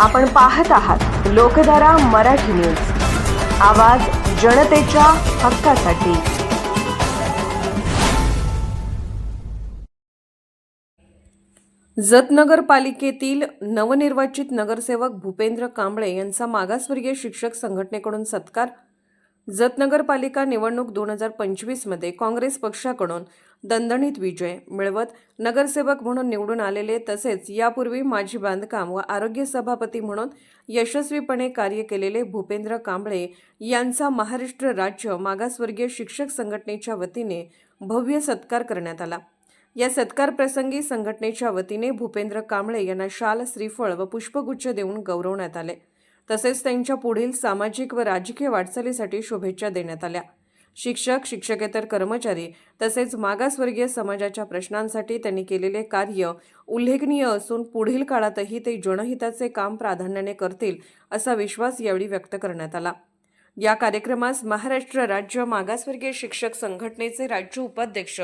आपण पाहत आहात लोकधारा मराठी न्यूज, आवाज जनतेच्या हक्कासाठी। जत नगरपालिकेतील नवनिर्वाचित नगरसेवक भूपेंद्र कांबळे यांचा मागासवर्गीय शिक्षक संघटनेकडून सत्कार। जत नगरपालिका निवडणूक 2025 मध्ये काँग्रेस पक्षाकडून दणदणीत विजय मिळवत नगरसेवक म्हणून निवडून आलेले तसेच यापूर्वी माजी बांधकाम व आरोग्य सभापती म्हणून यशस्वीपणे कार्य केलेले भूपेंद्र कांबळे यांचा महाराष्ट्र राज्य मागासवर्गीय शिक्षक संघटनेच्या वतीने भव्य सत्कार करण्यात आला। या सत्कार प्रसंगी संघटनेच्या वतीने भूपेंद्र कांबळे यांना शाल, श्रीफळ व पुष्पगुच्छ देऊन गौरवण्यात आले। तसेच त्यांच्या पुढील सामाजिक व राजकीय वाटचालीसाठी शुभेच्छा देण्यात आल्या। शिक्षक, शिक्षकेतर कर्मचारी तसेच मागासवर्गीय समाजाच्या प्रश्नांसाठी त्यांनी केलेले कार्य उल्लेखनीय असून पुढील काळातही ते जनहिताचे काम प्राधान्याने करतील असा विश्वास यावेळी व्यक्त करण्यात आला। या कार्यक्रमास महाराष्ट्र राज्य मागासवर्गीय शिक्षक संघटनेचे राज्य उपाध्यक्ष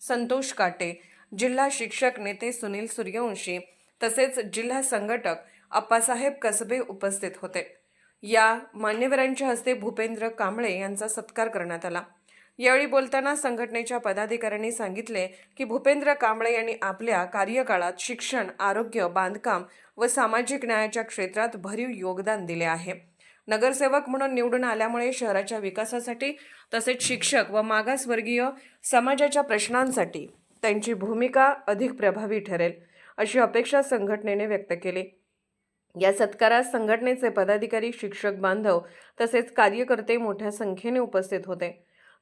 संतोष काटे, जिल्हा शिक्षक नेते सुनील सूर्यवंशी तसेच जिल्हा संघटक अप्पासाहेब कसबे उपस्थित होते। या मान्यवरांच्या हस्ते भूपेंद्र कांबळे यांचा सत्कार करण्यात आला। यावेळी बोलताना संघटनेच्या पदाधिकाऱ्यांनी सांगितले की भूपेंद्र कांबळे यांनी आपल्या कार्यकाळात शिक्षण, आरोग्य, बांधकाम व सामाजिक न्यायाच्या क्षेत्रात भरीव योगदान दिले आहे। नगरसेवक म्हणून निवडून आल्यामुळे शहराच्या विकासासाठी तसेच शिक्षक व मागासवर्गीय समाजाच्या प्रश्नांसाठी त्यांची भूमिका अधिक प्रभावी ठरेल अशी अपेक्षा संघटनेने व्यक्त केली। या सत्कारात संघटनेचे पदाधिकारी, शिक्षक बांधव तसेच कार्यकर्ते मोठ्या संख्येने उपस्थित होते।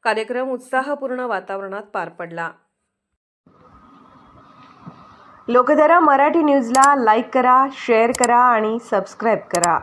कार्यक्रम उत्साहपूर्ण वातावरणात पार पडला। लोकधारा मराठी न्यूजला लाईक करा, शेअर करा आणि सबस्क्राईब करा।